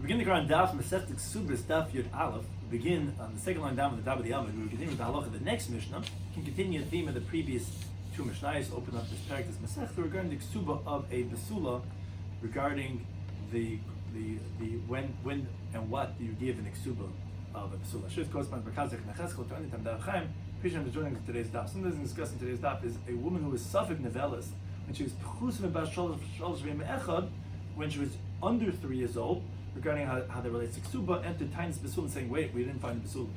Begin the Quran Daf Mesech Kesuvos Daf Aleph. Begin on the second line down at the top of the Amud. We continue with the halacha of the next Mishnah. Can continue the theme of the previous two Mishnayos. Open up this parak, this Mesech regarding the Kesuba of a Basula, regarding the when and what do you give an Kesuba of a Basula. Shus corresponds to Kazakh Necheskel to any time Daf Chaim. Appreciate him joining today's Daf. Something that's discussed in today's Daf is a woman who was Safek Nevelis when she was Pechusim Bas Shalosh V'Yem Echad, when she was under 3 years old, regarding how that relates to Ksuba, entered Tainis Basul saying, wait, we didn't find the Basul.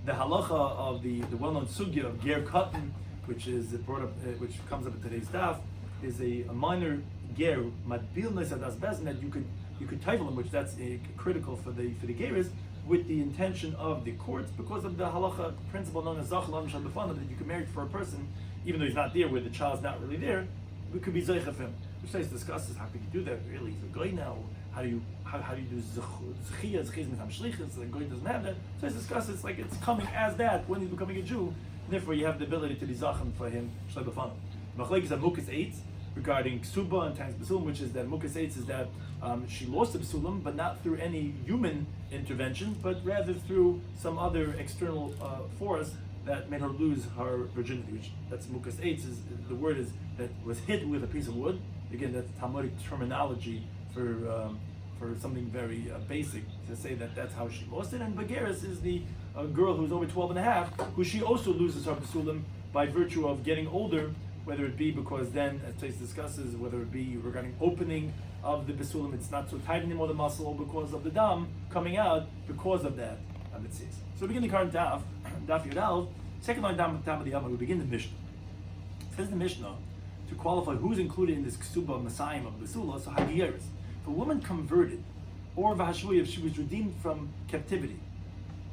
The halacha of the well-known sugya of ger cotton, which is brought up, which comes up in today's daf, is a minor ger madbil nesadas bezin that you could title him, which that's critical for the geras, with the intention of the courts, because of the halacha principle known as zachal am shalbefana, that you can marry for a person even though he's not there, where the child's not really there. We could be zeich of him. Which says discusses how could you do that? Really, he's a guy now. How do you do zechiyah? Zechiyah means shlichus. The guy doesn't have that. So it discusses like it's coming as that when he's becoming a Jew. And therefore, you have the ability to be zachem for him shlei b'fanav. Machlekes is mukas eitz regarding ksuba and times basulim, which is that mukas eitz is that she lost the basulim, but not through any human intervention, but rather through some other external force that made her lose her virginity. Which that's mukas eitz. Is the word is that was hit with a piece of wood. Again, that's Talmudic terminology for something very basic to say that that's how she lost it. And Bageris is the girl who's over 12 and a half, who she also loses her basulim by virtue of getting older, whether it be because then, as Tais discusses, whether it be regarding opening of the basulim, it's not so tight anymore, the muscle, or because of the dam coming out because of that. It says. So we begin the current Daf Yodal, second line down at the top of the Amud, we begin the Mishnah. It says the Mishnah, to qualify who's included in this Kesuba Messiah of Basula, so Hagiyeris. If a woman converted, or Vahashvuya, if she was redeemed from captivity,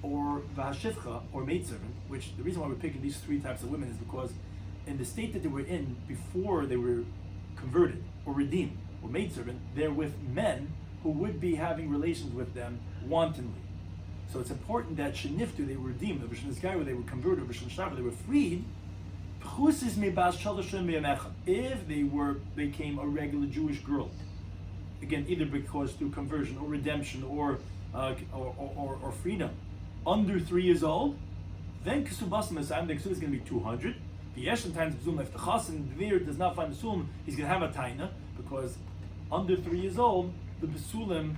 or Vahashivcha, or maidservant, which the reason why we're picking these three types of women is because in the state that they were in before they were converted, or redeemed, or maidservant, they're with men who would be having relations with them wantonly. So it's important that Sheniftu, they were redeemed, the guy where they were converted, they were freed. If they became a regular Jewish girl, again, either because through conversion or redemption or freedom, under 3 years old, then Kesubas Mesayim, the Kesub is going to be 200. The Yeshan times Bezum, if the Chassan there does not find the Besulim, he's going to have a Taina, because under 3 years old, the Besulim,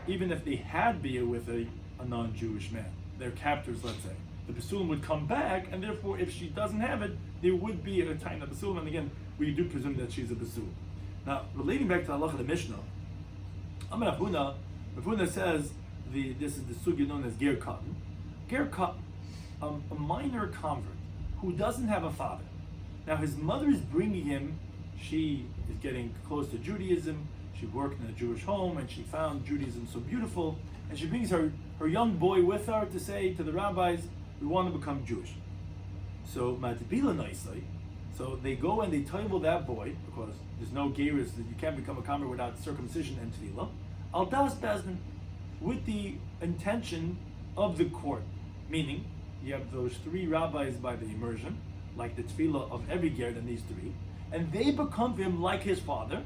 even if they had Bia with a non-Jewish man, their captors, let's say, the Besulim would come back, and therefore, if she doesn't have it, there would be a time of Besulim, and again, we do presume that she's a Besulim. Now, relating back to the halacha of the Mishnah, Amar Abuna says this is the sugya known as ger cotton. Ger cotton, a minor convert who doesn't have a father. Now, his mother is bringing him. She is getting close to Judaism. She worked in a Jewish home, and she found Judaism so beautiful, and she brings her young boy with her to say to the rabbis, we want to become Jewish. So matbila nicely. So they go and they table that boy, because there's no geras that you can't become a convert without circumcision and tefillah. Al das bezdin, with the intention of the court, meaning you have those 3 rabbis by the immersion, like the tefillah of every ger that needs 3, and they become him like his father,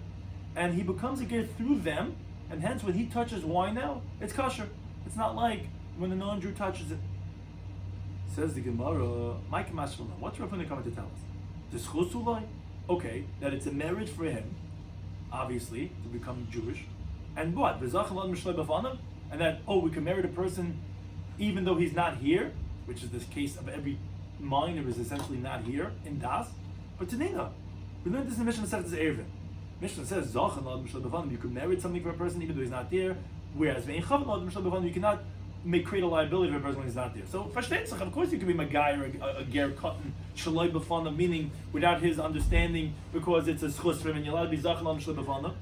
and he becomes a ger through them, and hence when he touches wine now, it's kosher. It's not like when the non-Jew touches it. Says the Gemara, what's Rav Huna coming to tell us? Okay, that it's a marriage for him, obviously, to become Jewish. And what? And that, we can marry the person even though he's not here, which is this case of every minor is essentially not here in Das. But Tanina, we learned this in the Mishnah Masechtas Eruvin. Mishnah says, you can marry something for a person even though he's not there, whereas you cannot create a liability for a person when he's not there. So, of course you can be Magai or a Ger Cotton, Shaloi B'fana, meaning without his understanding, because it's a schus for him, and you're allowed to be Zachan on Shaloi B'fana.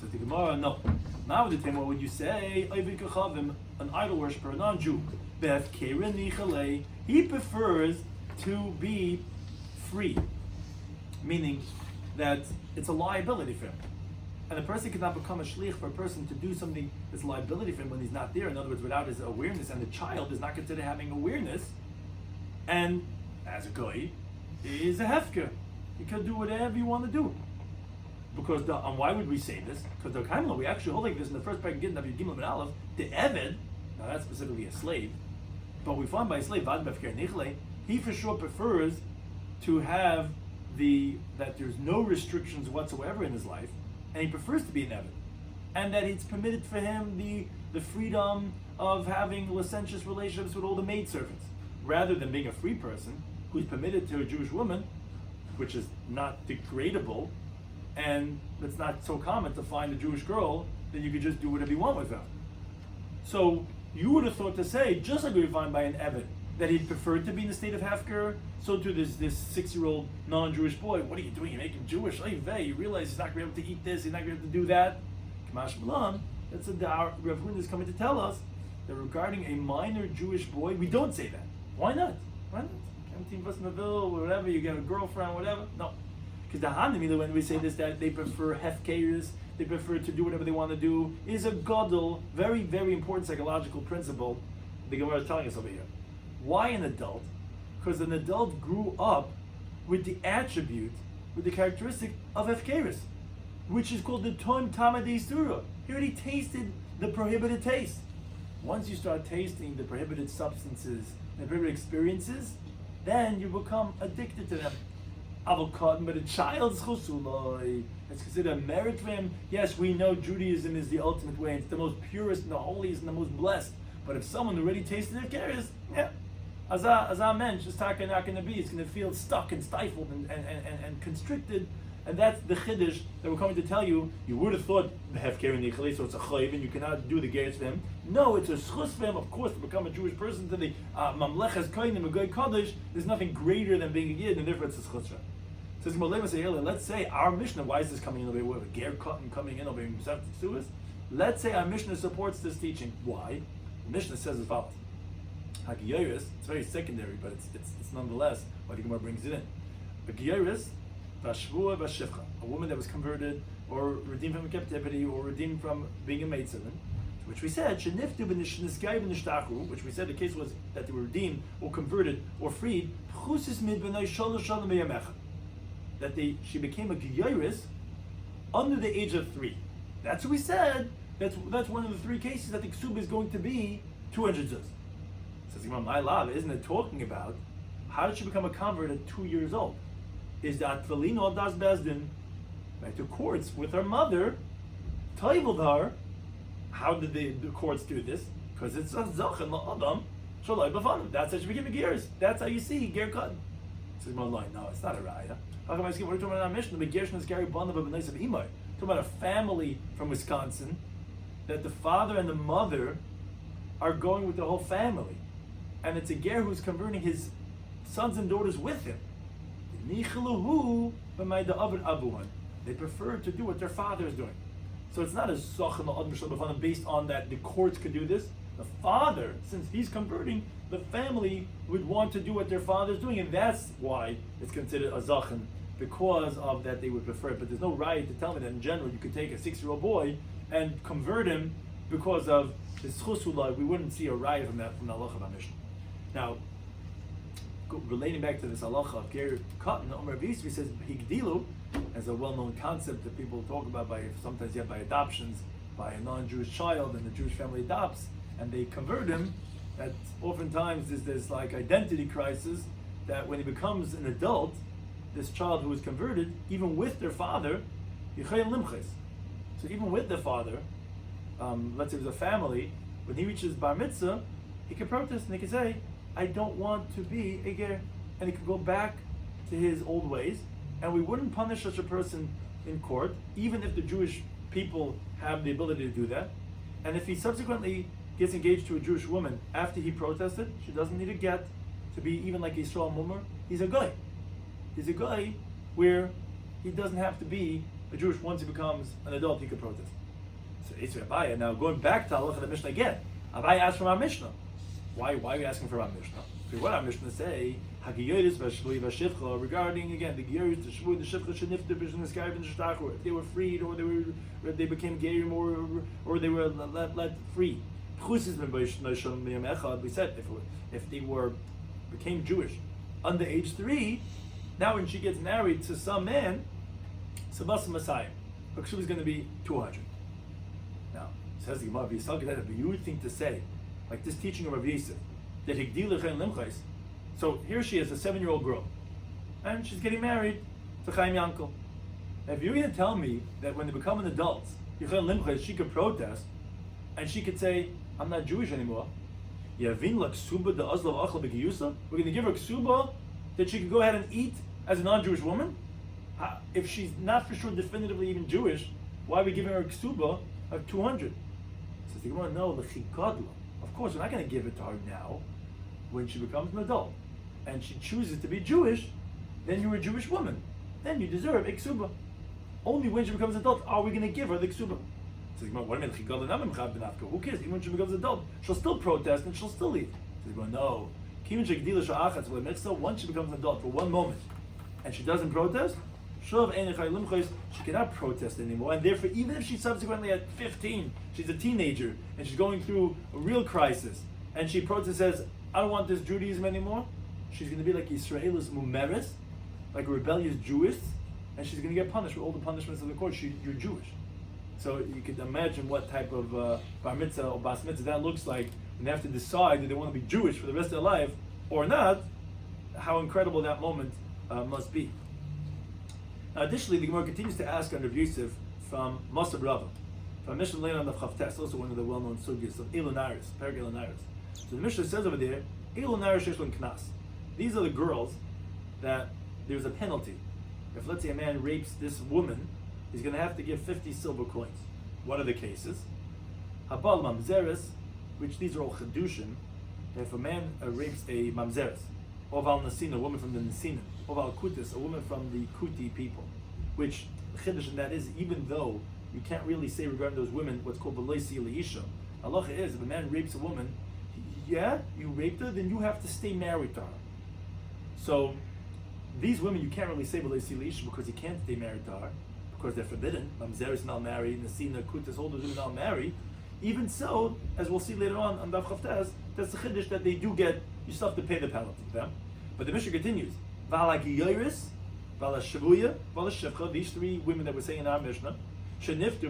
So the Gemara, no. Now with the time, what would you say? An idol worshiper, a non-Jew. He prefers to be free, meaning that it's a liability for him. And a person cannot become a shlich for a person to do something that's a liability for him when he's not there. In other words, without his awareness, and the child is not considered having awareness. And as a goy, is a hefker. You can do whatever you want to do. Because why would we say this? Because the Kaimla, we actually hold like this in the first paragraph of Gimel and Aleph, the Eved, now that's specifically a slave, but we find by a slave, he for sure prefers to have that there's no restrictions whatsoever in his life, and he prefers to be an Eved. And that it's permitted for him the freedom of having licentious relationships with all the maidservants, rather than being a free person who's permitted to a Jewish woman, which is not degradable, and it's not so common to find a Jewish girl that you could just do whatever you want with her. So you would have thought to say, just like we find by an Eved, that he'd prefer to be in the state of Hefker, so too this 6-year-old non-Jewish boy, what are you doing? You make him Jewish. You realize he's not going to be able to eat this, he's not going to be able to do that. Kamash Malan, that's our Rav Huna is coming to tell us that regarding a minor Jewish boy, we don't say that. Why not? Why not? Canteen Vasnaville, whatever, you get a girlfriend, whatever. No. Because the Hanami, when we say this, that they prefer hefkeiris, they prefer to do whatever they want to do, is a gadol, very, very important psychological principle the Gemara is telling us over here. Why an adult? Because an adult grew up with the attribute, with the characteristic of hefkeiris, which is called the Tom Tamadei Surah. He already tasted the prohibited taste. Once you start tasting the prohibited substances and prohibited experiences, then you become addicted to them. Avocado, but a child's chusuloi, it's considered a merit for him. Yes, we know Judaism is the ultimate way, it's the most purest and the holiest and the most blessed. But if someone already tasted their carriers, as a mensch, it's not going to be. It's going to feel stuck and stifled and constricted. And that's the chiddush that we're coming to tell you. You would have thought the hefker and the so it's a chayv and you cannot do the gears for him. No, it's a schus for him, of course, to become a Jewish person, to the mamleches koinim, a goy kaddish. There's nothing greater than being a yid, and therefore it's a schus. Says let's say our Mishnah, why is this coming in over here? We have a ger cotton coming in over here in Kesuvos. Let's say our Mishnah supports this teaching. Why? The Mishnah says as follows. Hagiyaris, it's very secondary, but it's nonetheless why the Gemara brings it in. Hagiyaris, Vashvua Vashivcha, a woman that was converted or redeemed from captivity or redeemed from being a maidservant, which we said, which we said the case was that they were redeemed or converted or freed, that she became a Giyaris under the age of 3. That's what we said. That's one of the 3 cases that the Ksub is going to be 200 zuz. Says Imam, my love, isn't it talking about how did she become a convert at 2 years old? Is that Tvalino das Bezdin, right, to courts with her mother, toiveled her. How did the courts do this? Because it's a zachin la'adam shalai b'fanim. That's how she became a gears. That's how you see ger cut. Says Imam, no, it's not a raya. How come I see? We're talking about our Mishnah. The gershon is Gary Banav of B'nais of Imai. Talking about a family from Wisconsin that the father and the mother are going with the whole family, and it's a ger who's converting his sons and daughters with him. They prefer to do what their father is doing. So it's not a zachin based on that the courts could do this. The father, since he's converting, the family would want to do what their father is doing, and that's why it's considered a zachin, because of that they would prefer it. But there's no right to tell me that in general you could take a 6-year-old boy and convert him because of his chusula. We wouldn't see a riot from the halacha of our Mishnah. Now, relating back to this halacha of ger cotton, Omer Visvi says higdilu, as a well-known concept that people talk about sometimes by adoptions, by a non-Jewish child, and the Jewish family adopts and they convert him. That oftentimes there's like identity crisis, that when he becomes an adult, this child who is converted, even with their father, so even with the father, let's say it was a family, when he reaches bar mitzvah, he can protest and he can say, I don't want to be a ger, and he could go back to his old ways, and we wouldn't punish such a person in court, even if the Jewish people have the ability to do that. And if he subsequently gets engaged to a Jewish woman after he protested, she doesn't need a get to be even like Yisrael Mummer. He's a guy. He's a guy where he doesn't have to be a Jewish. Once he becomes an adult, he can protest. So it's Abaya. Now going back to Halacha the Mishnah again, Abaya asked from our Mishnah. Why are you asking for our Mishnah? Because what our Mishnah say, Hagiyoris v'shvui v'shivcha, regarding again the Giyoris, the shvui, the shivcha, shenifta b'shin eskayiv and shtachur, if they were freed or they became gerim or they were let free. We said if they became Jewish under age 3, now when she gets married to some man, Sabas Messiah, her ksuba is going to be 200. Now, says the Gemara, but you would think to say, like this teaching of Rav Yosef, that higdil lechen limchais. So here she is, a 7-year-old girl, and she's getting married to Chaim Yankel. If you're going to tell me that when they become an adult, she could protest, and she could say, I'm not Jewish anymore. We're going to give her ksuba that she can go ahead and eat as a non-Jewish woman? If she's not for sure definitively even Jewish, why are we giving her a ksuba of 200? Says the Gemara, no, the chigadla. Of course, we're not going to give it to her now. When she becomes an adult, and she chooses to be Jewish, then you're a Jewish woman. Then you deserve a ksuba. Only when she becomes an adult are we going to give her the ksuba. Says, what do you mean? Who cares? Even when she becomes an adult, she'll still protest and she'll still eat. Says, no. Once she becomes an adult for one moment, and she doesn't protest, she cannot protest anymore. And therefore, even if she's subsequently at 15, she's a teenager, and she's going through a real crisis, and she protests, says, I don't want this Judaism anymore, she's going to be like Yisraelis Mumeres, like a rebellious Jewess, and she's going to get punished with all the punishments of the court. You're Jewish. So you can imagine what type of bar mitzvah or bas mitzvah that looks like when they have to decide do they want to be Jewish for the rest of their life or not, how incredible that moment must be. Now, additionally, the Gemara continues to ask on Rav Yosef from Masab Rava, from Mishnah Lein on the Chavtes, also one of the well-known sugyas of Elonaris, Perek Elonaris. So the Mishnah says over there, Elonaris Sheshlon Knas. These are the girls that there's a penalty. If, let's say, a man rapes this woman, he's going to have to give 50 silver coins. What are the cases? Habal Mamzeres, which these are all Chedushim. If a man rapes a Mamzeres, or Val Nasina, a woman from the Nasina, or Val Kutis, a woman from the Kuti people, which Chiddush in that is, even though you can't really say regarding those women what's called B'leisi Leisha, halacha is, if a man rapes a woman, you raped her, then you have to stay married to her. So, these women you can't really say B'leisi Leisha because you can't stay married to her, because they're forbidden. Mamzer is not married, Nasina, Kutis, all those women are not married. Even so, as we'll see later on Daf Chavtes, that's the Chiddush that they do get, you still have to pay the penalty to them. But the Mishnah continues, Vala Giyoris, Vala Shavuya, Vala Shevcha, these three women that we're saying in our Mishnah, if they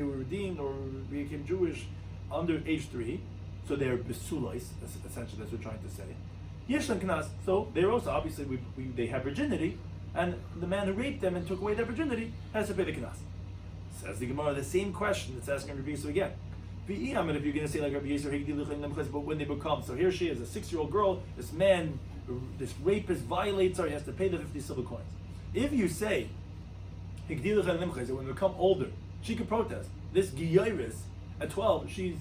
were redeemed or became Jewish under age 3, so they're besulais, essentially that's what we're trying to say. Yeshlan Knas, so they're also, obviously, they have virginity, and the man who raped them and took away their virginity has to pay the Knas. Says the Gemara, the same question that's asking Rabbi Yisrael again. If you're going to say like Rabbi Yisrael, but when they become, so here she is, a 6-year-old girl, this man, this rapist violates her, he has to pay the 50 silver coins. If you say, that when they become older, she can protest. This Giyaris, at 12, she's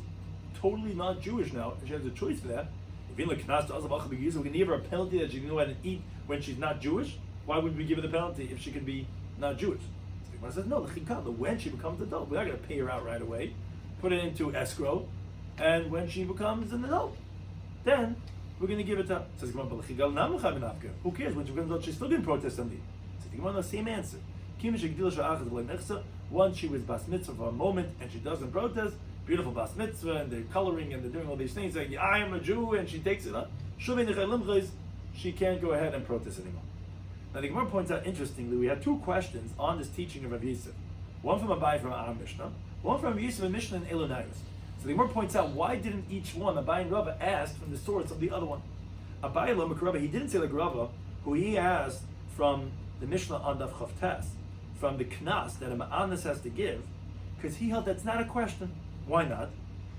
totally not Jewish now, and she has a choice for that. If we can give her a penalty that she can go ahead and eat when she's not Jewish, why would we give her the penalty if she can be not Jewish? So says, no, the chikah, when she becomes an adult, we're not going to pay her out right away, put it into escrow, and when she becomes an adult, then we're going to give it to her. Says, who cares? When she becomes an adult, she's still going to protest on me. So the same answer. Once she was bas mitzvah for a moment and she doesn't protest, beautiful bas mitzvah, and they're coloring and they're doing all these things, like, I am a Jew, and she takes it up, she can't go ahead and protest anymore. Now the Gemara points out, interestingly, we had 2 questions on this teaching of Rav Yosef. One from Abai from our Mishnah, one from Rav Yosef and Mishnah and Elonaris. So the Gemara points out, why didn't each one, Abai and Rava, ask from the source of the other one? Abai Lomak Rava, he didn't say like Rava, who he asked from the Mishnah on Daf Chavtes, from the Knas that a Ma'anis has to give, because he held that's not a question. Why not?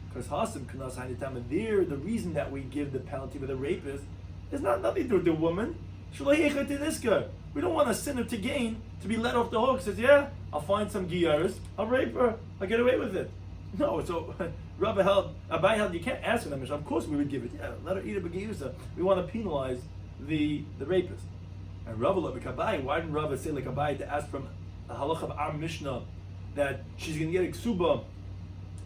Because Hasim Knas Hainitam, there, the reason that we give the penalty with a rapist is not nothing to do with the woman. We don't want a sinner to gain, to be let off the hook. Says, yeah, I'll find some giyaris, I'll rape her, I'll get away with it. No, so Abai held, you can't ask for them. Of course we would give it. Yeah, let her eat a begiyusa. We want to penalize the rapist. And Rava like Abai, why didn't Rava say like Abai to ask from the halach of our Mishnah that she's going to get a ksuba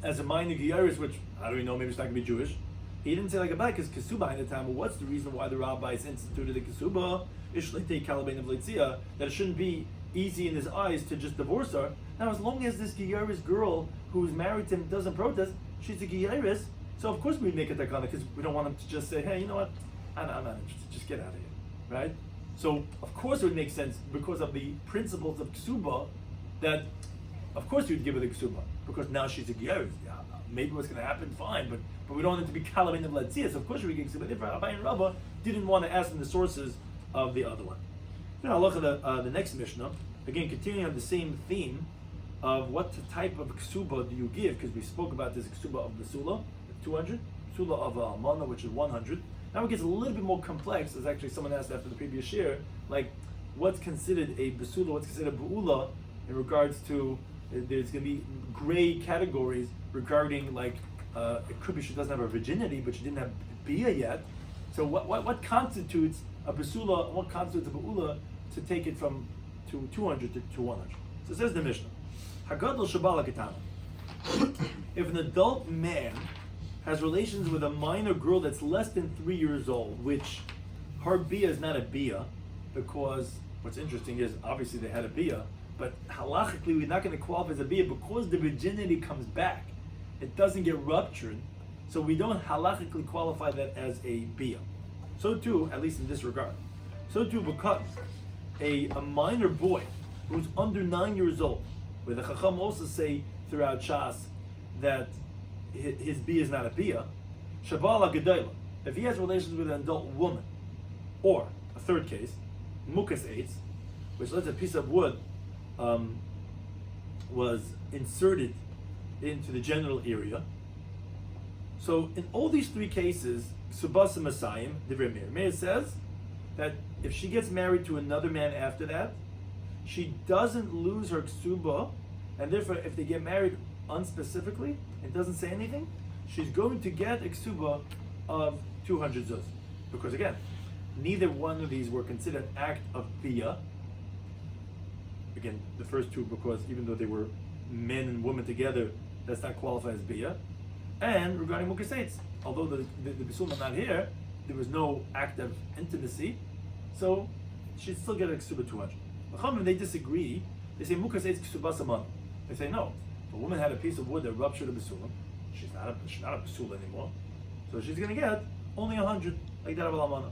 as a minor giyaris, which I don't even know, maybe she's not going to be Jewish. He didn't say like Abai because ksuba in the time. Well, what's the reason why the rabbis instituted the ksuba? That it shouldn't be easy in his eyes to just divorce her. Now, as long as this giyaris girl who's married to him doesn't protest, she's a giyaris. So of course we make a takana because we don't want him to just say, hey, you know what? I'm not interested. Just get out of here, right? So of course it would make sense because of the principles of ksuba that of course you'd give her the ksuba because now she's a gear. Maybe what's going to happen, fine, but we don't want it to be kalam in the so of course we give ksuba. Therefore, Abai and Rava didn't want to ask them the sources of the other one. Now look at the next Mishnah. Again, continuing on the same theme of what type of ksuba do you give, because we spoke about this ksuba of basula, 200, ksuba of almana, which is 100. Now it gets a little bit more complex, as actually someone asked after the previous year, like what's considered a basula, what's considered a bu'ula, in regards to, there's going to be gray categories regarding, like, it could be she doesn't have her virginity, but she didn't have bia yet. So what constitutes a basula, what constitutes a bu'ula to take it from 200 to 100? So it says the Mishnah, Hagadol Shabala Ketana. If an adult man has relations with a minor girl that's less than 3 years old, which her bia is not a bia, because what's interesting is obviously they had a bia, but halachically we're not going to qualify as a bia because the virginity comes back. It doesn't get ruptured, so we don't halachically qualify that as a bia. So too, at least in this regard, so too because a minor boy who's under 9 years old, where the Chacham also say throughout Shas that his bia is not a bia, Shabala Gedayla, if he has relations with an adult woman, or a third case, Mukas Eitz, which lets a piece of wood was inserted into the genital area. So in all these three cases, Subasa Masayim, Divrei Meir. Meir says that if she gets married to another man after that, she doesn't lose her ksuba, and therefore if they get married unspecifically, it doesn't say anything, she's going to get a ksuba of 200 zuz. Because again, neither one of these were considered an act of bia. Again, the first two, because even though they were men and women together, that's not qualified as bia. And regarding mukasates, although the bisulam not here, there was no act of intimacy, so she'd still get a ksuba 200. When they disagree, they say mukasates ksuba saman. They say no. If a woman had a piece of wood that ruptured a bisulam, she's not a basul anymore, so she's going to get only 100, like that of Alamana.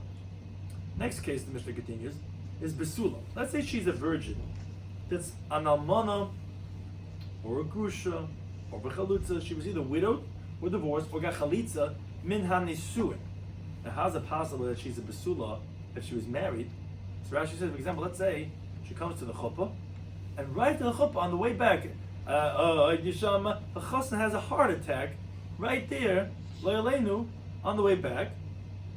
Next case, the Mishnah continues, is basula. Let's say she's a virgin that's an almana or a grusha or a chalutza. She was either widowed or divorced or got chalitza min ha-nisuin. Now, how's it possible that she's a basula if she was married? So Rashi says, for example, let's say she comes to the chuppah, and right to the chuppah on the way back, the chassan has a heart attack right there, loyalenu, on the way back.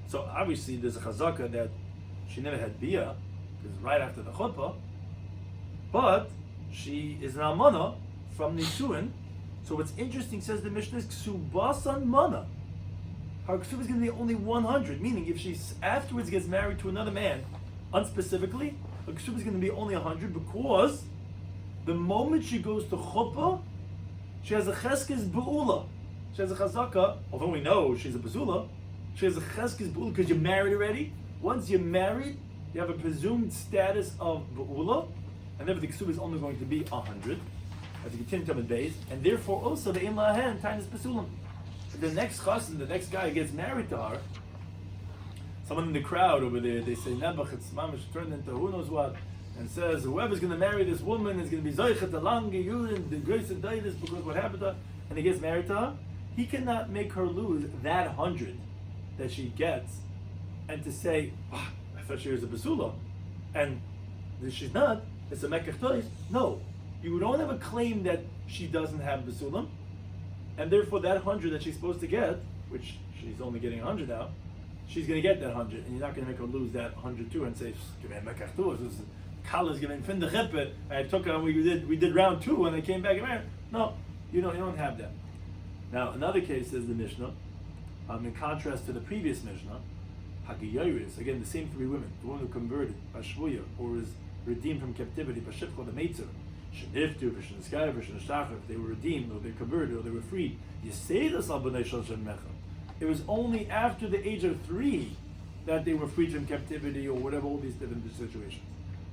So obviously there's a chazaka that she never had bia, because right after the chuppah, but she is an almana from nisuin. So what's interesting, says the Mishnah, is ksubasan mana. Her ksuba is going to be only 100, meaning if she afterwards gets married to another man, unspecifically, her ksuba is going to be only 100 because the moment she goes to chuppah, she has a cheskes bu'ula. She has a chazaka, although we know she's a basula, she has a cheskes bu'ula because you're married already. Once you're married, you have a presumed status of bu'ula, and therefore the ksuba is only going to be 100, as you continue to base, and therefore also the im lahen times basulam. The next chassan, the next guy who gets married to her, someone in the crowd over there, they say Nebuch, it's mamash turned into who knows what, and says whoever's going to marry this woman is going to be zoichet alang yudin the grace of davis because what happened to her, and he gets married to her, he cannot make her lose that 100 that she gets, and to say, oh, I thought she was a basula, and she's not. It's a mekach tois. No, you don't have a claim that she doesn't have basulam, and therefore that 100 that she's supposed to get, which she's only getting 100 now, she's going to get that 100, and you're not going to make her lose that 100 too, and say, give me a mekach tois. Kala's giving fin de chepe. I took her. We did round 2 and I came back and married. No, you don't have that. Now another case is the Mishnah. In contrast to the previous Mishnah, Hagiyaris, again the same 3 women, the woman who converted, Bashvuya, or was redeemed from captivity, Bashivcha the Meitzer, Sheniftu, Vishneskaya, Vishneshachar, if they were redeemed, or they converted, or they were freed. You say this al b'nei shel shem mecha. It was only after the age of 3 that they were freed from captivity, or whatever, all these different situations.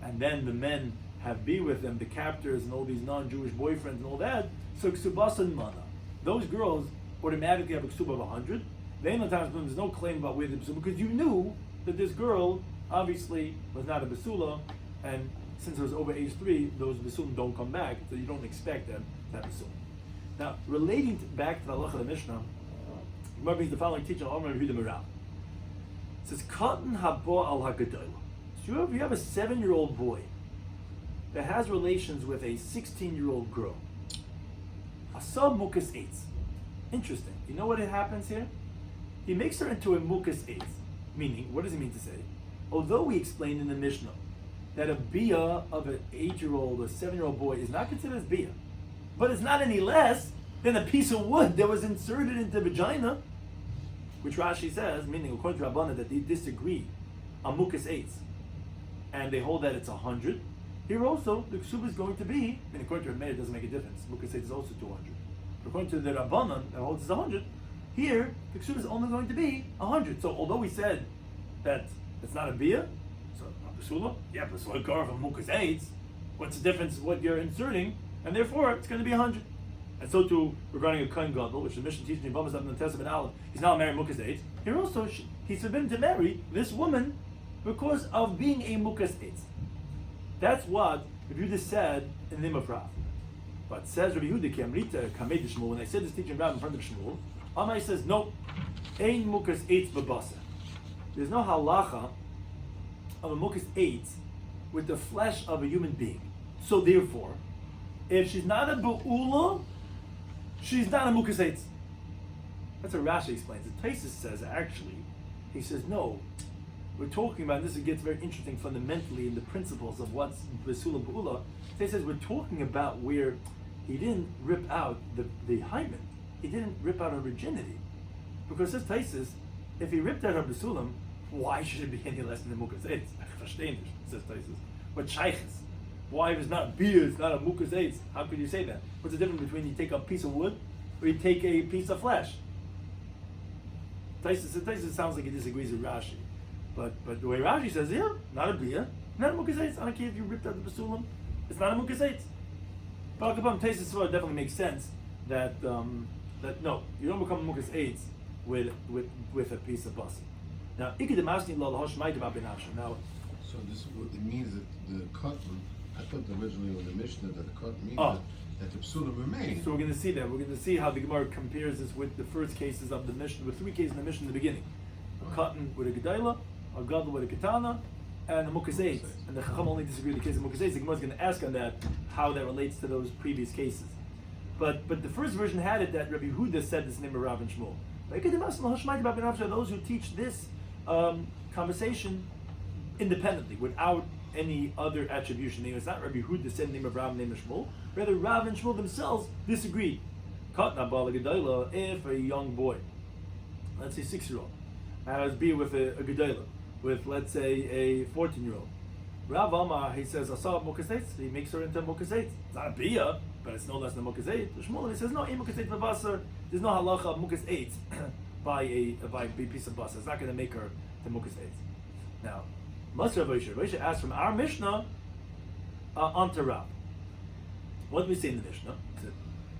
And then the men have be with them, the captors and all these non-Jewish boyfriends and all that. So ksubasan mana, those girls automatically have a ksuba of 100. There's no claim about where the ksuba, because you knew that this girl obviously was not a basula, and since it was over age 3, those basulim don't come back, so you don't expect them to have basula. Now, relating back to the halacha of the Mishnah, Gemara brings the following teaching on Rabbi Yehuda Merav. It says, Katan habo al hagadola. So if you have a 7-year-old boy that has relations with a 16-year-old girl, asab mukas eitz. Interesting. You know what happens here? He makes her into a mukas eitz. Meaning, what does he mean to say? Although we explained in the Mishnah that a bia of an 8-year-old or 7-year-old boy is not considered as bia, but it's not any less than a piece of wood that was inserted into the vagina, which Rashi says, meaning according to Rabbanan, that they disagree on mukas eitz, and they hold that it's 100. Here also, the ksuba is going to be, and according to Rabbi, it doesn't make a difference. Mukas eitz is also 200. But according to the Rabbanan, that holds it's 100. Here, the ksuba is only going to be 100. So although we said that it's not a bia, so a basula, yeah, but it's like from mukas eitz. What's the difference? What you're inserting, and therefore it's going to be 100. And so too regarding a kohen gadol, which the Mishnah teaches in Yomim and Testament Aleph, he's now married mukas eitz. Here also, he's forbidden to marry this woman because of being a mukas eitz. That's what Rabbi Yehuda said in the name of Rav. But says Rabbi Yehuda, Ki Amrita Kamei Shmuel, when I said this teaching Rav in front of Shmuel, Amai says, no, ein mukas eitz b'basa. There's no halacha of a mukas eitz with the flesh of a human being. So therefore, if she's not a be'ula, she's not a mukas eitz. That's what Rashi explains. The Taisus says, actually, he says, no, we're talking about, and this gets very interesting fundamentally in the principles of what's Basula Ba'ula. He says we're talking about where he didn't rip out the hymen, he didn't rip out her virginity. Because this Taisus, if he ripped out her Basulam, why should it be any less than the Mukas Eitz? Says Taisus. But Shaykhs, why if it's not beer, it's not a Mukas Eitz? How could you say that? What's the difference between you take a piece of wood or you take a piece of flesh? Taisus sounds like he disagrees with Rashi. But the way Rashi says, yeah, not a bia, not a mukas eitz. I don't care if you ripped out the basulam, it's not a mukas eitz. But Taisus definitely makes sense that no, you don't become a mukas eitz with a piece of basa. Now, now, so this it means that the cotton. I thought originally in the Mishnah that the cotton means that the psulim remains. So we're going to see that. We're going to see how the Gemara compares this with the first cases of the Mishnah, with 3 cases in the Mishnah in the beginning: a cotton with a gedayla, a gadol with a katana, and a mukas eitz. And the Chacham only disagree with the case of mukas eitz. The Gemara is going to ask on that how that relates to those previous cases. But the first version had it that Rabbi Yehuda said this name of Rav and Shmuel. Those who teach this conversation independently, without any other attribution. It's not Rabbi Yehuda said the name of Rav and name of Shmuel. Rather, Rav and Shmuel themselves disagreed. If a young boy, let's say 6-year-old, has beer with a gedayla, with let's say a 14-year-old. Rav Amar, he says, Asab mukas eitz, he makes her into a mukas eitz. It's not a bia, but it's no less than mukas eitz. Shmuel, he says, no, a mukas eitz b'basar, there's no halacha of mukas eitz by a piece of basar. It's not going to make her to mukas eitz. Now, Masra Vaisha asked from our Mishnah onto Rav. What do we say in the Mishnah?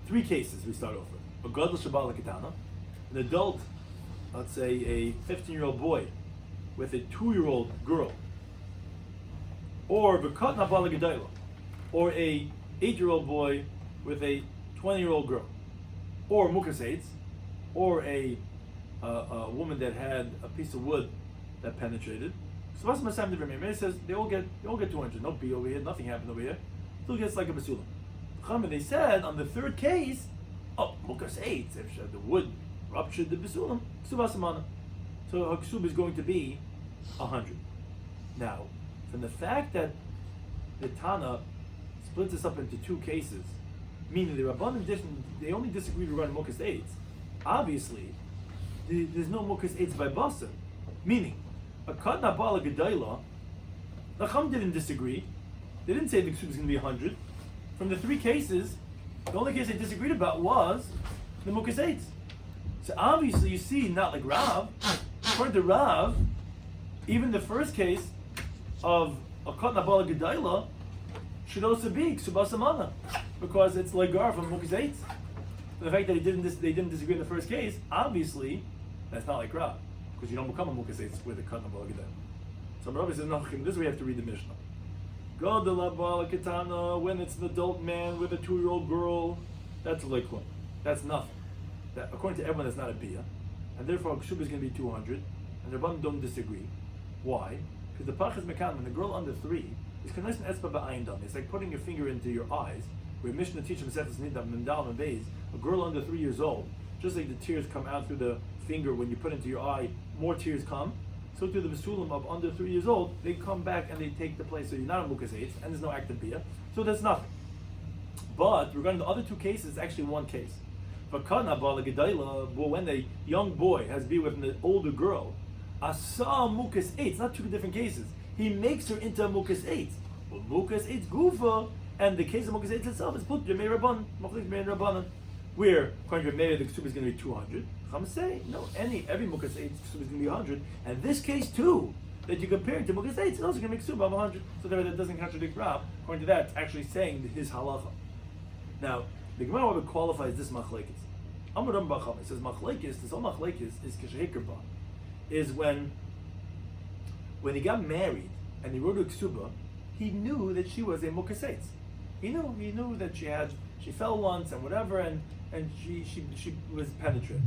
3 cases we start off with. A gadol shabal katana, an adult, let's say a 15-year-old boy with a 2-year-old girl, or v'kat nabal gedayla, or a 8-year-old boy with a 20-year-old girl, or mukas eitz, or a woman that had a piece of wood that penetrated. So what's my Sam It says they all get 200. No B over here, nothing happened over here. Still gets like a basulam. They said on the 3rd case, mukas eitz, if the wood ruptured the basulam, ksuvas amana. So her ksub is going to be 100. Now, from the fact that the Tana splits this up into 2 cases, meaning the Rabbanan they only disagreed regarding mukas eitz. Obviously, there's no mukas eitz by basar, meaning a katna bala gedayla. The Chum didn't disagree. They didn't say the ksub is going to be 100. From the 3 cases, the only case they disagreed about was the mukas eitz. So obviously, you see, not like Rav. According to Rav, even the first case of a katna bala gedayla should also be ksubas amana, because it's legar from mukas eitz. The fact that they didn't disagree in the first case, obviously, that's not like Rav, because you don't become a mukas eitz with a katna bala gedayla. So Rabbi says, no, this is where you have to read the Mishnah. When it's an adult man with a 2-year-old girl, that's liquid. That's nothing. That, according to everyone, that's not a bia. And therefore, Kshuba is going to be 200. And the Rabban don't disagree. Why? Because the Pach is Mekan, when the girl under 3 is Knesset Espa Ba'ayin Dam. It's like putting your finger into your eyes. Where Mishnah teaches Mesechus Nidam, Mendal, and Beis, a girl under 3 years old, just like the tears come out through the finger when you put it into your eye, more tears come. So to the Besulim of under 3 years old, they come back and they take the place. So you're not a Mukas Eitz, and there's no active bia. So that's nothing. But regarding the other 2 cases, it's actually one case. But when a young boy has been with an older girl, Asa Mukas Eitz, not 2 different cases. He makes her into a Mukas Eitz. Well, Mukas Eitz Gufa, and the case of Mukas Eitz itself is put Yomei Rabban, Machlik Yomei Rabbanan, where according to Yomei the Kesuvos is going to be 200. Chum say no, every Mukas Eitz Kesuvos is going to be 100, and this case too that you compare to Mukas Eitz is also going to make Kesuvos of 100. So that doesn't contradict Rab. According to that, it's actually saying his halacha. Now the Gemara would qualifies this machlekes. Amar Ram Bacham, it says machlekes. This whole machlekes is kishehikirba, is when he got married and he wrote a ksuba, he knew that she was a Mukas Eitz. He knew that she fell once and whatever, and she was penetrated.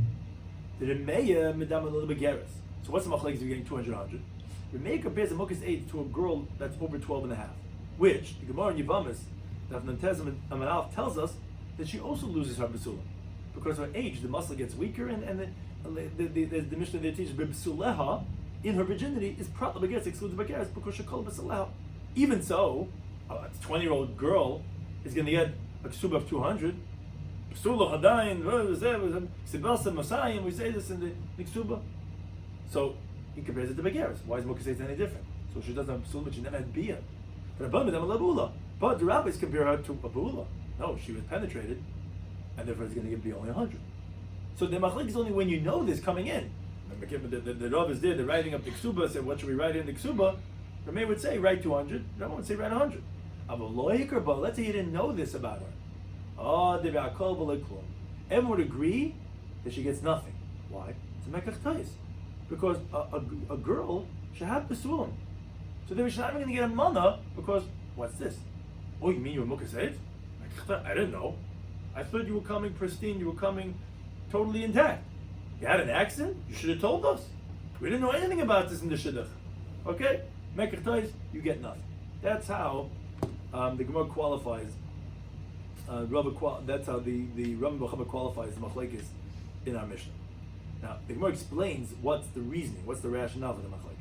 The Remeya medam a little bit geras. So what's the machlekes? You're getting 200, 100. Remeya compares a Mukas Eitz to a girl that's over 12 and a half, which the Gemara in Yivamis, Daf Nantezim and Amalaf tells us that she also loses her besulah because of her age. The muscle gets weaker, and the Mishnah there teaches besuleha in her virginity is prat begeres excludes begeres because she called besuleha. Even so, a 20-year-old girl is going to get a ksuba of 200. Besulah hadayin sibelsa masayim. We say this in the ksuba. So he compares it to begeres. Why is Mukas Eitz any different? So she doesn't have besulah, but she never had bia. But the rabbis compare her to a bula. No, she was penetrated, and therefore it's going to be only 100. So the machlek is only when you know this coming in. The Rav is there, they're writing up the ksuba, said, what should we write in the ksuba? Rameh would say, write 200. Rameh would say, write 100. But let's say you didn't know this about her. Everyone would agree that she gets nothing. Why? It's a mekach tais. Because a girl should have besulim. So they were not even going to get a mana because, what's this? Oh, you mean you were Mukas Eitz? I didn't know. I thought you were coming pristine, you were coming totally intact. You had an accident? You should have told us. We didn't know anything about this in the Shidduch. Okay? Mekach Tais, you get nothing. That's how the Gemara qualifies. That's how the Rambam Bachama qualifies the Machlekes in our Mishnah. Now, the Gemara explains what's the reasoning, what's the rationale for the Machlekes.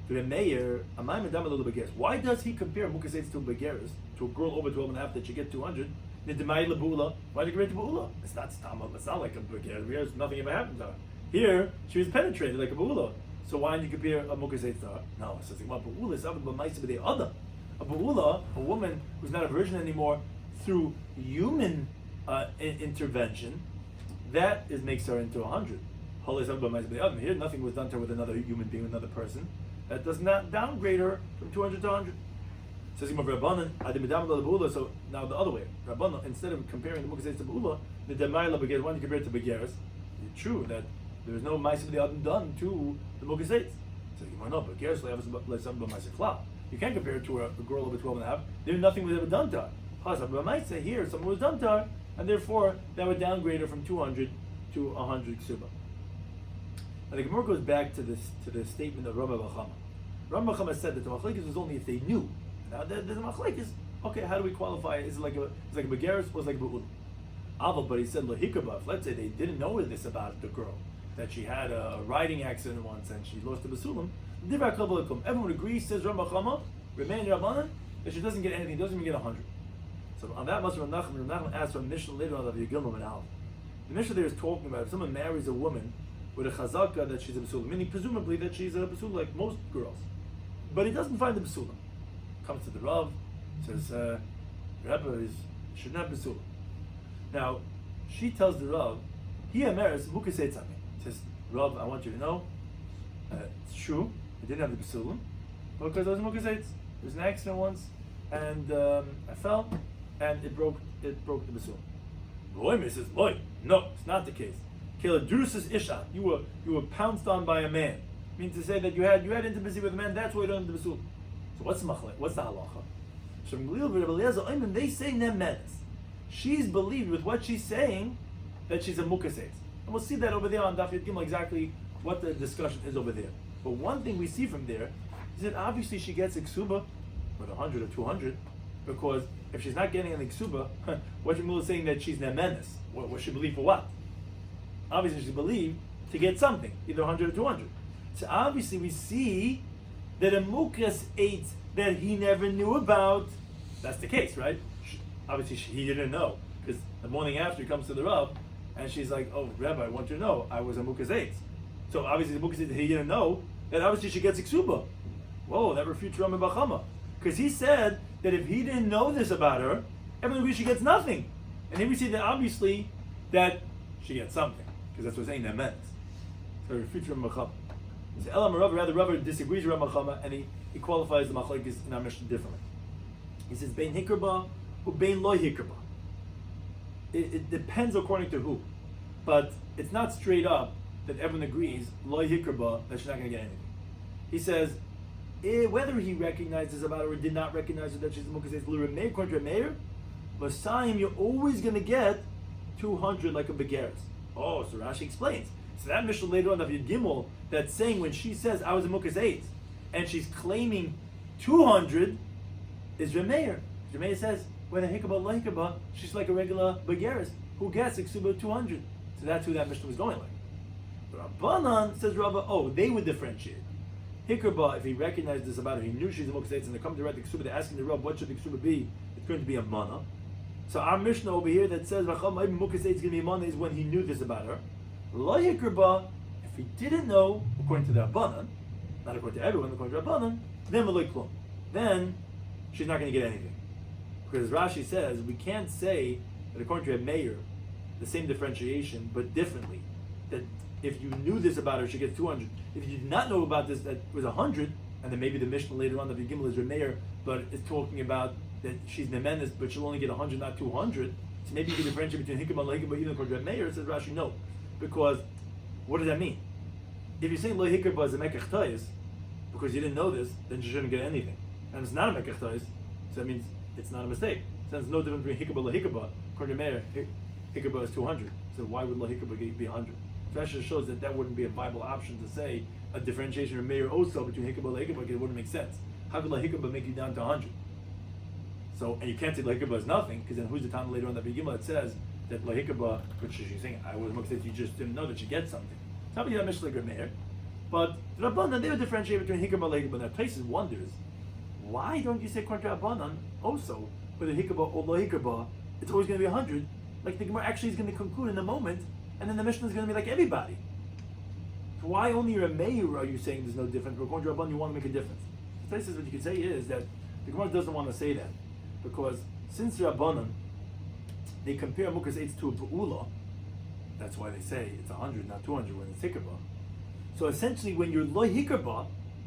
To the Meir, why does he compare Mukas Eitz to Begeres, to a girl over 12 and a half that should get 200? Why did he compare it to Be'ula? It's not Stama, it's not like a Begeres, nothing ever happened to her. Here, she was penetrated like a Be'ula. So why did you compare a Mukas Eitz to her? No, it says, Be'ula is other b'maisa b'dei other. A Be'ula, a woman who's not a virgin anymore, through human intervention, that makes her into 100. Here, nothing was done to her with another human being, another person. That does not downgrade her from 200 to 100. Says Rabbanan, so now the other way. Rabbanan, instead of comparing the Mukas Eitz to Be'ula, the Demayla Begeres, why do you compare it to Begeres? It's true that there is no Ma'aseh B'Adam done to the Mukas Eitz. So you want to know, Begeres like something but Ma'aseh Klal. You can't compare it to a girl over 12 and a half. There's nothing was ever done to her. But might say here something was done to her, and therefore that would downgrade her from 200 to 100 ksuba. And the Gemara goes back to the statement of Rabbi Bachama. Rabbi Bachama said that the machlekes was only if they knew. Now there's a machlekes. Okay, how do we qualify? Is it like a begeres or is it like a be'ul? Aval, but he said lahikabaf. Let's say they didn't know this about the girl, that she had a riding accident once and she lost the basulim. Everyone agrees, says Rabbi Bachama, remain Rabbanan, that she doesn't get anything, doesn't even get 100. So on that, Rav Nachman asks from Mishnah later on of Yegilma and Al. The Mishnah there is talking about if someone marries a woman with a chazaka that she's a basula, meaning presumably that she's a basula like most girls, but he doesn't find the basula. Comes to the Rav, says, Rebbe shouldn't have basula. Now, she tells the Rav, he emeres Mukas Eitz Ami. Says, Rav, I want you to know, it's true, I didn't have the basula, because I was Mukas Eitz. There was an accident once, and I fell, and it broke the basula. Boy, says, boy, no, it's not the case. Kela Drusus Isha, you were pounced on by a man. I mean to say that you had intimacy with a man, that's why you don't have the basul. So what's the halacha? They say nemenes. She's believed with what she's saying that she's a mukases. And we'll see that over there on Daf Yomi exactly what the discussion is over there. But one thing we see from there is that obviously she gets a ksuba with 100 or 200, because if she's not getting an ksuba, what Shmuel is saying that she's nemenes. What she believed for what? Obviously she believed to get something, either 100 or 200. So obviously we see that a mukas ate that he never knew about. That's the case, right? Obviously he didn't know, because the morning after he comes to the Rav, and she's like, "Oh, Rabbi, I want you to know I was a mukas ate." So obviously the mukas ate that he didn't know, that obviously she gets iksuba. Whoa, that refutes Rami Bachama, because he said that if he didn't know this about her, everyone agrees she gets nothing. And here we see that obviously that she gets something, because that's what we're saying that meant. So it refutes Rami Bachama. So Elam Rav, rather Rav disagrees with Rami Bachama, and he qualifies the machlokes in our Mishnah differently. He says bein hikrba or bein lo hikrba. It depends according to who, but it's not straight up that everyone agrees lo hikrba that she's not going to get anything. He says whether he recognizes about her or did not recognize her that she's a mukases l'remeir contra meir, Masayim you're always going to get 200 like a begeres. Oh, so Rashi explains. So that Mishnah later on of Yud Gimel that's saying when she says I was a mukases and she's claiming 200 is Remeir. Remeir says when a hikabah la hikabah, she's like a regular begeres who gets iksuba 200. So that's who that Mishnah was going like. Rabbanan says Rabba, they would differentiate. Hikabah, if he recognized this about her, he knew she's a mukases, and they come to write the ksuba, they're asking the Rav, what should the ksuba be? It's going to be a mana. So our Mishnah over here that says mukases is going to be a mana is when he knew this about her. La hikabah, if he didn't know, according to the Rabbanan, not according to everyone, according to Rabbanan, then malay klum. Then she's not going to get anything. Because Rashi says, we can't say that according to a mayor, the same differentiation, but differently. That if you knew this about her, she gets 200. If you did not know about this, that was 100, and then maybe the Mishnah later on, the Gimel is Remeir, but it's talking about that she's Nemenes, but she'll only get 100, not 200. So maybe you can differentiate between Hikam and Lahikam, but even according to Remeir, it says Rashi, no. Because, what does that mean? If you're saying Lahikam is a Mekach Tayis, because you didn't know this, then you shouldn't get anything. And it's not a Mekach Tayis, so that means it's not a mistake. So there's no difference between Hikabah and Lahikabah. According to Meir, Hikabah is 200. So why would Lahikabah be 100? So that just shows that wouldn't be a viable option to say a differentiation of Meir also between Hikabah and Lahikabah, because it wouldn't make sense. How could Lahikabah make you down to 100? So, and you can't say Lahikabah is nothing, because then who's the time later on that Begimah it says that Lahikabah, which she's saying, I was Muktzit, you just didn't know that you get something. It's not that Mishnah like Meir. But the Rabbanan, they would differentiate between Hikabah and Lahikabah. And that places wonders, why don't you say contra Rabbanan also, whether Hikabah or Lahikabah, it's always going to be 100, like the Gemara actually is going to conclude in a moment, and then the Mishnah is going to be like everybody. So why only Rameir are you saying there's no difference, but contra Rabbanan you want to make a difference? The places what you could say is that the Gemara doesn't want to say that, because since Rabbanan, they compare Mukas 8 to a Ba'ula, that's why they say it's 100, not 200 when it's Hikabah. So essentially, when you're lo hikabah,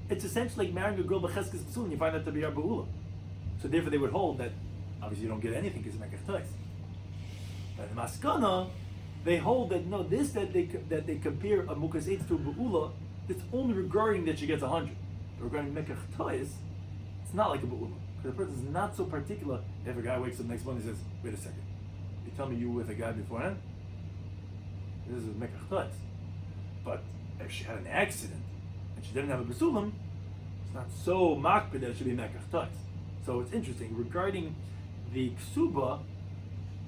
it's essentially like marrying a girl b'cheskes b'sul, and you find out to be our ba'ula. So therefore, they would hold that obviously you don't get anything because it's mekach tois. But in Maskana, they hold that no, this that they compare a mukas eitz to a ba'ula, it's only regarding that she gets 100. But regarding mekach tois, it's not like a ba'ula, because the person is not so particular. If a guy wakes up next morning and says, "Wait a second, you tell me you were with a guy beforehand? This is mekach tois." But if she had an accident and she didn't have a basulim, it's not so makbid that it should be mekach tois. So it's interesting regarding the ksuba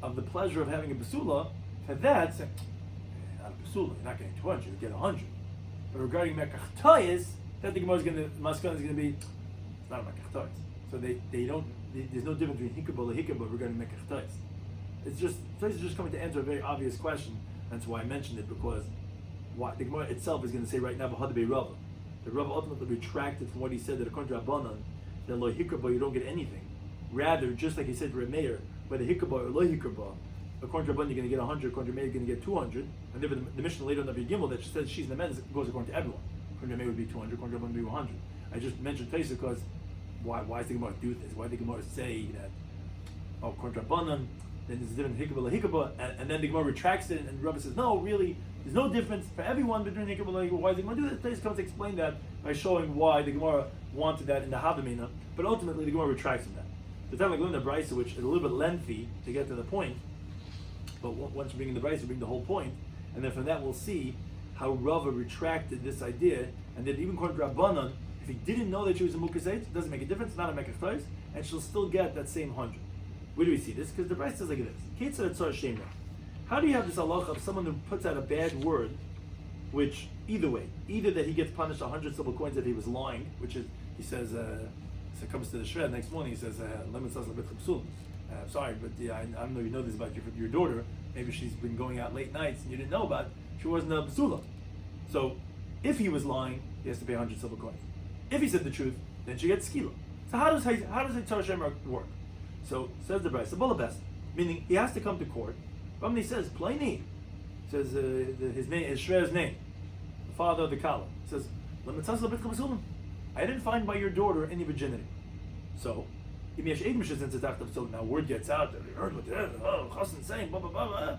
of the pleasure of having a basula. For that, say, not a basula, you're not getting 200, you get 100. But regarding mekach tois, that the Gemara is going to, Maskana is going to be, it's not a mekach tois. So they don't. There's no difference between hikabah and hikabah regarding mekach tois. It's just coming to answer a very obvious question. That's why I mentioned it, because the Gemara itself is going to say right now, "B'hadabe Rava." The Rava ultimately retracted from what he said that according to Rabbanan, that lo hikabah you don't get anything. Rather, just like he said to Remeir, whether hikabah or lo hikabah, according to Rabbanan you're going to get 100, according to Remeir you're going to get 200, and then the Mishnah later on the Gimel that says she's the men goes according to everyone. According to Remeir would be 200, according to Rabbanan would be 100. I just mentioned Taisa because why is the Gemara do this? Why did the Gemara say that according to Rabbanan then there's a different hikabah lahikabah, and then the Gemara retracts it, and Rabbi says, no, really, there's no difference for everyone between hikabah lahikabah. Why is the Gemara do that? Today's comes to explain that by showing why the Gemara wanted that in the Havamina, but ultimately the Gemara retracts from that. The time like learning the Brisa, which is a little bit lengthy to get to the point, but once you bring in the Brisa, you bring the whole point, and then from that we'll see how Rava retracted this idea, and that even according to Rabbanan, if he didn't know that she was a Mukaseit, it doesn't make a difference, it's not a Mekach Tois, and she'll still get that same 100. Where do we see this? Because the Brisa says like this. How do you have this halacha of someone who puts out a bad word, which either way, either that he gets punished 100 silver coins if he was lying, which is, he says, so it comes to the shred next morning, he says, sorry, but I don't know if you know this about your daughter, maybe she's been going out late nights and you didn't know about it, she wasn't a basula. So if he was lying, he has to pay 100 silver coins. If he said the truth, then she gets skila. So how does a Torah Shemer work? So says the Brisa, the best, meaning he has to come to court. But when he says plaini, says his name, his Shreya's name, the father of the Kala, says, I didn't find by your daughter any virginity. So now word gets out that we heard what Chassan's saying, blah blah blah blah.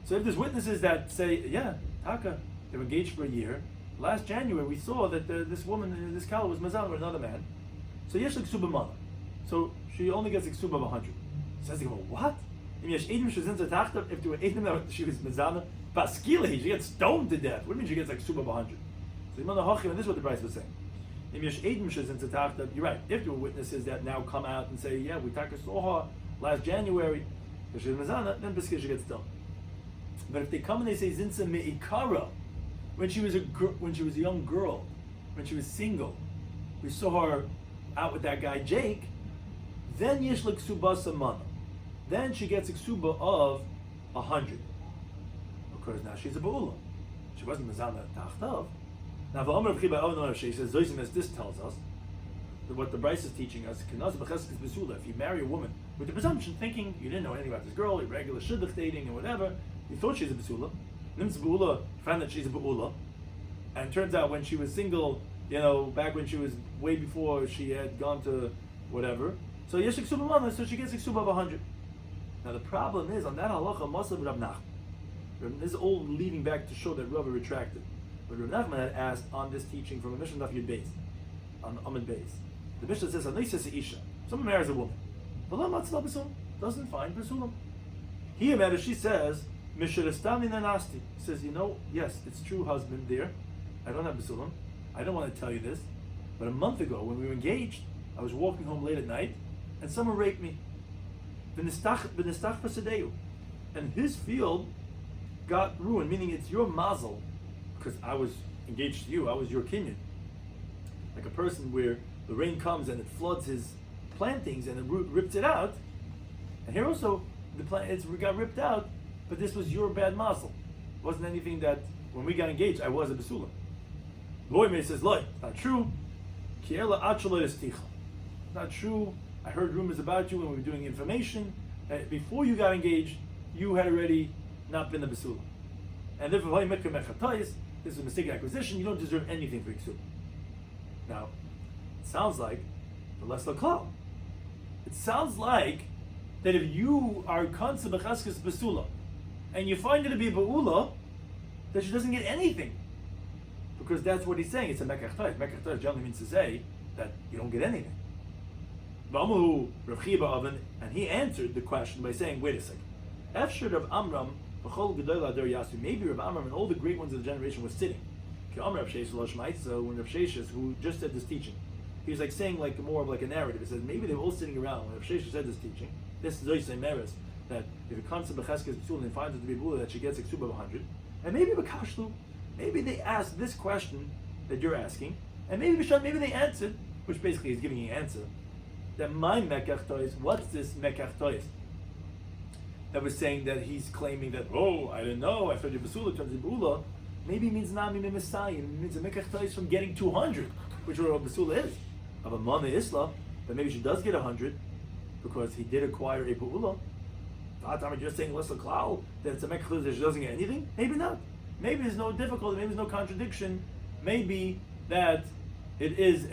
So if there's witnesses that say, yeah, Taka, they were engaged for a year. Last January we saw that this woman, this Kala was mazal with another man. So yesh ksuba mala. So she only gets a ksuba of 100. Says the Gemara, what? If there were edim that she was mazana, paskili, she gets stoned to death. What do you mean she gets like ksuba of 100? So and this is what the Brisa was saying. You're right. If there were witnesses that now come out and say, yeah, we saw her last January, if she was mazana, then Biskisha gets stoned. But if they come and they say zinsa me'ikara, when she was a young girl, when she was single, we saw her out with that guy Jake, then yesh ksuba samana. Then she gets a ksuba of 100. Because now she's a ba'ula. She wasn't mazana tachtav. Now, she says, as this tells us, that what the Brisa is teaching us, if you marry a woman with the presumption, thinking you didn't know anything about this girl, you're regular shidduch dating or whatever, you thought she's a basula, and then ba'ula, found that she's a ba'ula, and it turns out when she was single, back when she was way before she had gone to whatever, so yesh ksuba mana, so she gets a ksuba of 100. Now the problem is, on that halacha, Masav Rav Nachman. This is all leading back to show that Rava retracted. But Rav Nachman had asked on this teaching from a Mishnah Daf Yud Beis, on Amud Beis. The Mishnah says, "Anisas Isha." Someone marries a woman, doesn't find basulam. Here, matter she says, "Mishirastami nanasti." Says, yes, it's true, husband, dear. I don't have basulam. I don't want to tell you this, but a month ago when we were engaged, I was walking home late at night, and someone raped me. And his field got ruined, meaning it's your mazel. Because I was engaged to you, I was your kinyan. Like a person where the rain comes and it floods his plantings and the root rips it out. And here also, the plant got ripped out, but this was your bad mazel. It wasn't anything that, when we got engaged, I was a basula. Loy says, Loy, not true. Kiela achalo esticha. Not true. I heard rumors about you when we were doing information. Before you got engaged, you had already not been a basula. And therefore, this is a mistaken acquisition, you don't deserve anything for Iksub. Now, it sounds like the less klal. It sounds like that if you are konsa b'chaskes basula, and you find it to be a ba'ula, that she doesn't get anything. Because that's what he's saying, it's a mekach tois. Mekach tois generally means to say that you don't get anything. And he answered the question by saying, wait a second. Efshir of Amram, maybe Rav Amram and all the great ones of the generation was sitting. So when Rav Sheshes, who just said this teaching, he was like saying like more of like a narrative. He says maybe they were all sitting around when Rav Sheshes said this teaching. This is Zoyse Meres, that if it comes to Becheskes B'sul and finds it to be Bula, that she gets a ksuba of 100. And maybe B'kashlu, maybe they asked this question that you're asking, and maybe they answered, which basically is giving you an answer, that my Mekach Tois, what's this Mekach Tois? That was saying that he's claiming that, I didn't know, I thought your basula turns into bula. Maybe it means nami mimesayim, it means a mekach tois from getting 200, which is what basula is. Of a mana isla, that maybe she does get 100, because he did acquire a ba'ula. You're saying less klal, that it's a mekach tois that she doesn't get anything? Maybe not. Maybe there's no difficulty, maybe there's no contradiction. Maybe that it is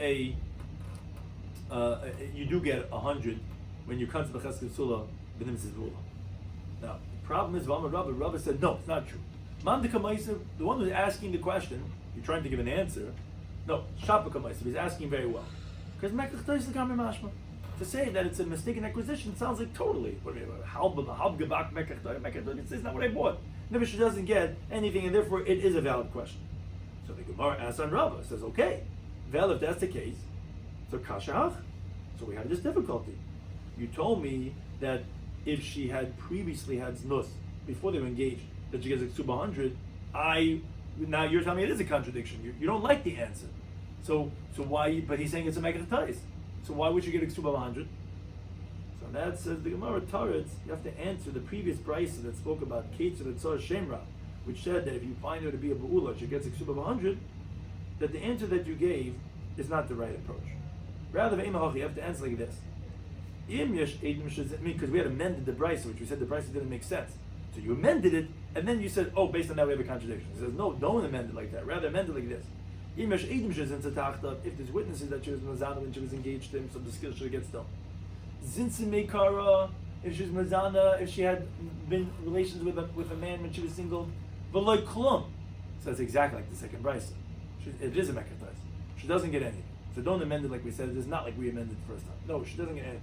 you do get 100 when you come to the chesed basula, the nimis is bula. Now, the problem is, Rabbi said, no, it's not true. The one who's asking the question, you're trying to give an answer. No, Shapa Kamaisa, he's asking very well. Because to say that it's a mistaken acquisition sounds like totally. It's not what I bought. Maybe she doesn't get anything, and therefore it is a valid question. So the Gemara asks on Rabbah, says, okay, well, if that's the case, so kashach. So we have this difficulty. You told me that if she had previously had znus before they were engaged, that she gets a ksuba 100. Now you're telling me it is a contradiction. You don't like the answer. So why? But he's saying it's a mekach. So why would you get a ksuba 100? So that says the Gemara Taretz, you have to answer the previous brisa that spoke about Ketzer that saw Shemra, which said that if you find her to be a Ba'ula, she gets a ksuba 100, that the answer that you gave is not the right approach. Rather, you have to answer like this. Because we had amended the brisa, which we said the brisa didn't make sense. So you amended it, and then you said, oh, based on that we have a contradiction. He says, no, don't amend it like that. Rather, amend it like this. If there's witnesses that she was mazana when she was engaged to him, so the skill should get done. Zinsin Meikara, if she's mazana, if she had been relations with a man when she was single, v'loy klum. So that's exactly like the second brisa. It is a mekatais. She doesn't get anything. So don't amend it like we said. It is not like we amended the first time. No, she doesn't get anything.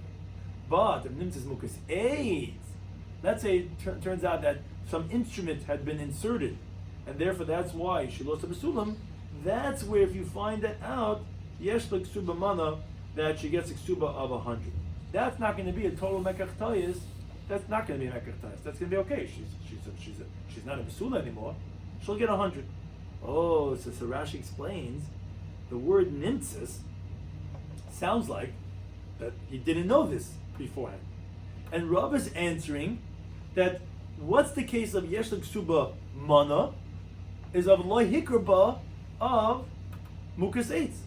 But if nimtzis mukas aids, let's say it turns out that some instrument had been inserted, and therefore that's why she lost a basulam. That's where if you find that out, yesh like ksuba mana, that she gets a ksuba of 100. That's not going to be a total mekach tayis. That's not going to be a mekach tayis. That's going to be okay. She's not a basula anymore. She'll get 100. Oh, so Rashi explains the word nimtzis sounds like that he didn't know this beforehand. And Rav is answering that what's the case of yesh ksuba mana is of lo hikrba of mukas eitz.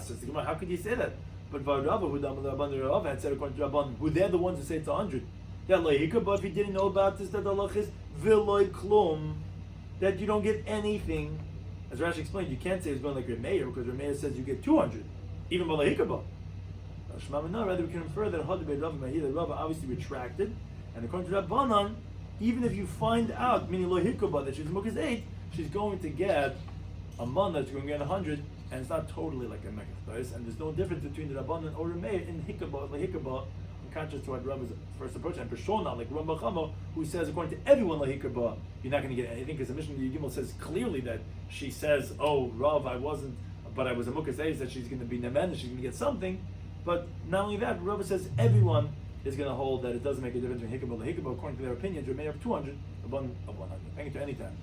So it's the Gemara, how could you say that? But Rav had said according to Rabban, who they're the ones who say it's 100. That lo hikrba, if you didn't know about this, that the halach is v'loy klum, that you don't get anything. As Rashi explained, you can't say it's going like Remeir, because Remeir says you get 200, even by lo hikrba. Rather, we can infer that Rav obviously retracted, and according to Rabbanan, even if you find out, meaning lo hikabah, that she's mukas 8, she's going to get a mana, that's going to get 100, and it's not totally like a mekach, and there's no difference between the Rabbanan or Remeir in hikabah, lo hikabah, in contrast to what Rav is first approach, and for sure not like Rambam Chama, who says according to everyone lo hikabah, you're not going to get anything, because the Mishnah Yigimel says clearly that she says, oh, Rav, I wasn't, but I was a mukas 8, that she's going to be nemen, she's going to get something. But not only that, Rabbi says everyone is going to hold that it doesn't make a difference between hikabah and hikabah according to their opinions. You may have 200, a bun of 100. Thank you to any time.